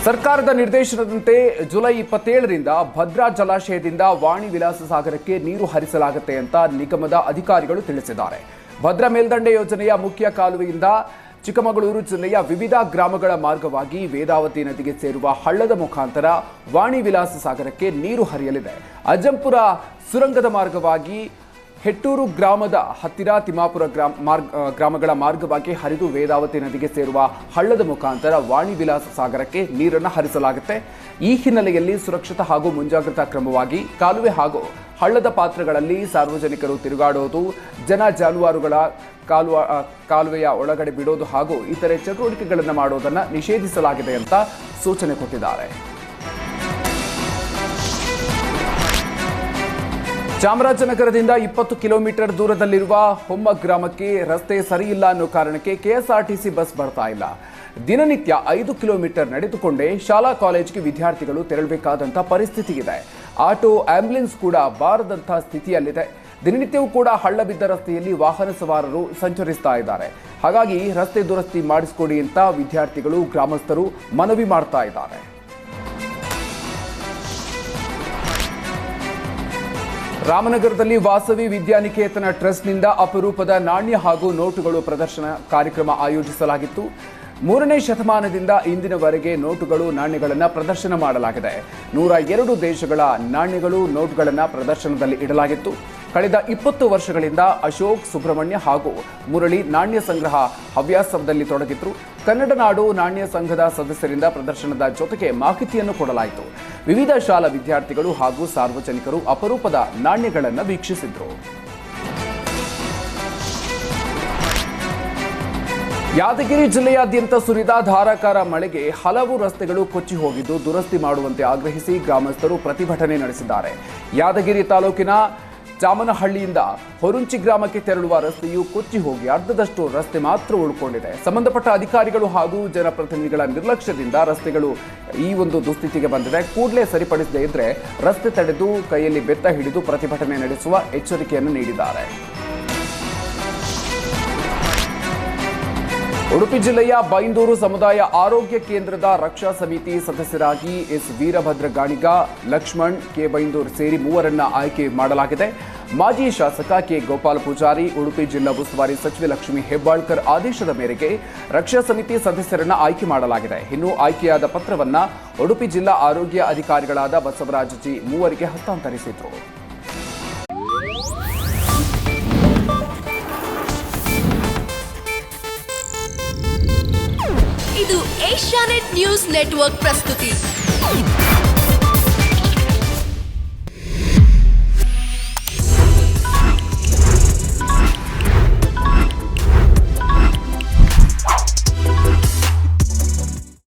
ಸರ್ಕಾರದ ನಿರ್ದೇಶನದಂತೆ ಜುಲೈ 27ರಿಂದ ಭದ್ರಾ ಜಲಾಶಯದಿಂದ ವಾಣಿ ವಿಲಾಸ ಸಾಗರಕ್ಕೆ ನೀರು ಹರಿಸಲಾಗುತ್ತೆ ಅಂತ ನಿಗಮದ ಅಧಿಕಾರಿಗಳು ತಿಳಿಸಿದ್ದಾರೆ. ಭದ್ರಾ ಮೇಲ್ದಂಡೆ ಯೋಜನೆಯ ಮುಖ್ಯ ಕಾಲುವೆಯಿಂದ ಚಿಕ್ಕಮಗಳೂರು ಜಿಲ್ಲೆಯ ವಿವಿಧ ಗ್ರಾಮಗಳ ಮಾರ್ಗವಾಗಿ ವೇದಾವತಿ ನದಿಗೆ ಸೇರುವ ಹಳ್ಳದ ಮುಖಾಂತರ ವಾಣಿ ವಿಲಾಸ ಸಾಗರಕ್ಕೆ ನೀರು ಹರಿಯಲಿದೆ. ಅಜ್ಜಂಪುರ ಸುರಂಗದ ಮಾರ್ಗವಾಗಿ ಹೆಟ್ಟೂರು ಗ್ರಾಮದ ಹತ್ತಿರ ತಿಮ್ಮಾಪುರ ಗ್ರಾಮಗಳ ಮಾರ್ಗವಾಗಿ ಹರಿದು ವೇದಾವತಿ ನದಿಗೆ ಸೇರುವ ಹಳ್ಳದ ಮುಖಾಂತರ ವಾಣಿ ವಿಲಾಸ ಸಾಗರಕ್ಕೆ ನೀರನ್ನು ಹರಿಸಲಾಗುತ್ತೆ. ಈ ಹಿನ್ನೆಲೆಯಲ್ಲಿ ಸುರಕ್ಷಿತ ಹಾಗೂ ಮುಂಜಾಗ್ರತಾ ಕ್ರಮವಾಗಿ ಕಾಲುವೆ ಹಾಗೂ ಹಳ್ಳದ ಪಾತ್ರಗಳಲ್ಲಿ ಸಾರ್ವಜನಿಕರು ತಿರುಗಾಡೋದು, ಜನ ಜಾನುವಾರುಗಳ ಕಾಲುವೆಯ ಒಳಗಡೆ ಬಿಡೋದು ಹಾಗೂ ಇತರೆ ಚಟುವಟಿಕೆಗಳನ್ನು ಮಾಡೋದನ್ನು ನಿಷೇಧಿಸಲಾಗಿದೆ ಅಂತ ಸೂಚನೆ ಕೊಟ್ಟಿದ್ದಾರೆ. ಚಾಮರಾಜನಗರದಿಂದ 20 ಕಿಲೋಮೀಟರ್ ದೂರದಲ್ಲಿರುವ ಹೊಮ್ಮ ಗ್ರಾಮಕ್ಕೆ ರಸ್ತೆ ಸರಿಯಿಲ್ಲ ಅನ್ನೋ ಕಾರಣಕ್ಕೆ ಕೆಎಸ್ಆರ್ಟಿಸಿ ಬಸ್ ಬರ್ತಾ ಇಲ್ಲ. ದಿನನಿತ್ಯ 5 ಕಿಲೋಮೀಟರ್ ನಡೆದುಕೊಂಡೇ ಶಾಲಾ ಕಾಲೇಜಿಗೆ ವಿದ್ಯಾರ್ಥಿಗಳು ತೆರಳಬೇಕಾದಂಥ ಪರಿಸ್ಥಿತಿ ಇದೆ. ಆಟೋ, ಆಂಬ್ಯುಲೆನ್ಸ್ ಕೂಡ ಬಾರದಂಥ ಸ್ಥಿತಿಯಲ್ಲಿದೆ. ದಿನನಿತ್ಯವೂ ಕೂಡ ಹಳ್ಳ ಬಿದ್ದ ರಸ್ತೆಯಲ್ಲಿ ವಾಹನ ಸವಾರರು ಸಂಚರಿಸ್ತಾ ಇದ್ದಾರೆ. ಹಾಗಾಗಿ ರಸ್ತೆ ದುರಸ್ತಿ ಮಾಡಿಸಿಕೊಡಿ ಅಂತ ವಿದ್ಯಾರ್ಥಿಗಳು, ಗ್ರಾಮಸ್ಥರು ಮನವಿ ಮಾಡ್ತಾ ಇದ್ದಾರೆ. ರಾಮನಗರದಲ್ಲಿ ವಾಸವಿ ವಿದ್ಯಾನಿಕೇತನ ಟ್ರಸ್ಟ್ನಿಂದ ಅಪರೂಪದ ನಾಣ್ಯ ಹಾಗೂ ನೋಟುಗಳು ಪ್ರದರ್ಶನ ಕಾರ್ಯಕ್ರಮ ಆಯೋಜಿಸಲಾಗಿತ್ತು. 3ನೇ ಶತಮಾನದಿಂದ ಇಂದಿನವರೆಗೆ ನೋಟುಗಳು, ನಾಣ್ಯಗಳನ್ನು ಪ್ರದರ್ಶನ ಮಾಡಲಾಗಿದೆ. 102 ದೇಶಗಳ ನಾಣ್ಯಗಳು, ನೋಟುಗಳನ್ನು ಪ್ರದರ್ಶನದಲ್ಲಿ ಇಡಲಾಗಿತ್ತು. ಕಳೆದ 20 ವರ್ಷಗಳಿಂದ ಅಶೋಕ್, ಸುಬ್ರಹ್ಮಣ್ಯ ಹಾಗೂ ಮುರಳಿ ನಾಣ್ಯ ಸಂಗ್ರಹ ಹವ್ಯಾಸದಲ್ಲಿ ತೊಡಗಿದ್ರು. ಕನ್ನಡ ನಾಡು ನಾಣ್ಯ ಸಂಘದ ಸದಸ್ಯರಿಂದ ಪ್ರದರ್ಶನದ ಜೊತೆಗೆ ಮಾಹಿತಿಯನ್ನು ಕೊಡಲಾಯಿತು. ವಿವಿಧ ಶಾಲಾ ವಿದ್ಯಾರ್ಥಿಗಳು ಹಾಗೂ ಸಾರ್ವಜನಿಕರು ಅಪರೂಪದ ನಾಣ್ಯಗಳನ್ನು ವೀಕ್ಷಿಸಿದ್ರು. ಯಾದಗಿರಿ ಜಿಲ್ಲೆಯಾದ್ಯಂತ ಸುರಿದ ಧಾರಾಕಾರ ಮಳೆಗೆ ಹಲವು ರಸ್ತೆಗಳು ಕೊಚ್ಚಿ ಹೋಗಿದ್ದು, ದುರಸ್ತಿ ಮಾಡುವಂತೆ ಆಗ್ರಹಿಸಿ ಗ್ರಾಮಸ್ಥರು ಪ್ರತಿಭಟನೆ ನಡೆಸಿದ್ದಾರೆ. ಯಾದಗಿರಿ ತಾಲೂಕಿನ ಚಾಮನಹಳ್ಳಿಯಿಂದ ಹೊರುಂಚಿ ಗ್ರಾಮಕ್ಕೆ ತೆರಳುವ ರಸ್ತೆಯು ಕೊಚ್ಚಿ ಹೋಗಿ ಅರ್ಧದಷ್ಟು ರಸ್ತೆ ಮಾತ್ರ ಉಳ್ಕೊಂಡಿದೆ. ಸಂಬಂಧಪಟ್ಟ ಅಧಿಕಾರಿಗಳು ಹಾಗೂ ಜನಪ್ರತಿನಿಧಿಗಳ ನಿರ್ಲಕ್ಷ್ಯದಿಂದ ರಸ್ತೆಗಳು ಈ ಒಂದು ದುಸ್ಥಿತಿಗೆ ಬಂದಿದೆ. ಕೂಡಲೇ ಸರಿಪಡಿಸದೇ ಇದ್ರೆ ರಸ್ತೆ ತಡೆದು ಕೈಯಲ್ಲಿ ಬೆತ್ತ ಹಿಡಿದು ಪ್ರತಿಭಟನೆ ನಡೆಸುವ ಎಚ್ಚರಿಕೆಯನ್ನು ನೀಡಿದ್ದಾರೆ. ಉಡುಪಿ ಜಿಲ್ಲೆಯ ಬೈಂದೂರು ಸಮುದಾಯ ಆರೋಗ್ಯ ಕೇಂದ್ರದ ರಕ್ಷಾ ಸಮಿತಿ ಸದಸ್ಯರಾಗಿ ಎಸ್ ವೀರಭದ್ರ ಗಾಣಿಗ, ಲಕ್ಷ್ಮಣ್ ಕೆ ಬೈಂದೂರು ಸೇರಿ 3ರನ್ನ ಆಯ್ಕೆ ಮಾಡಲಾಗಿದೆ. ಮಾಜಿ ಶಾಸಕ ಕೆ ಗೋಪಾಲ ಪೂಜಾರಿ, ಉಡುಪಿ ಜಿಲ್ಲಾ ಉಸ್ತುವಾರಿ ಸಚಿವೆ ಲಕ್ಷ್ಮೀ ಹೆಬ್ಬಾಳ್ಕರ್ ಆದೇಶದ ಮೇರೆಗೆ ರಕ್ಷಾ ಸಮಿತಿ ಸದಸ್ಯರನ್ನ ಆಯ್ಕೆ ಮಾಡಲಾಗಿದೆ. ಇನ್ನು ಆಯ್ಕೆಯಾದ ಪತ್ರವನ್ನ ಉಡುಪಿ ಜಿಲ್ಲಾ ಆರೋಗ್ಯ ಅಧಿಕಾರಿಗಳಾದ ಬಸವರಾಜ ಜಿ 3ರಿಗೆ ಹಸ್ತಾಂತರಿಸಿದರು. ಇದು ಏಷ್ಯಾನೆಟ್ ನ್ಯೂಸ್ ನೆಟ್ವರ್ಕ್ ಪ್ರಸ್ತುತಿ.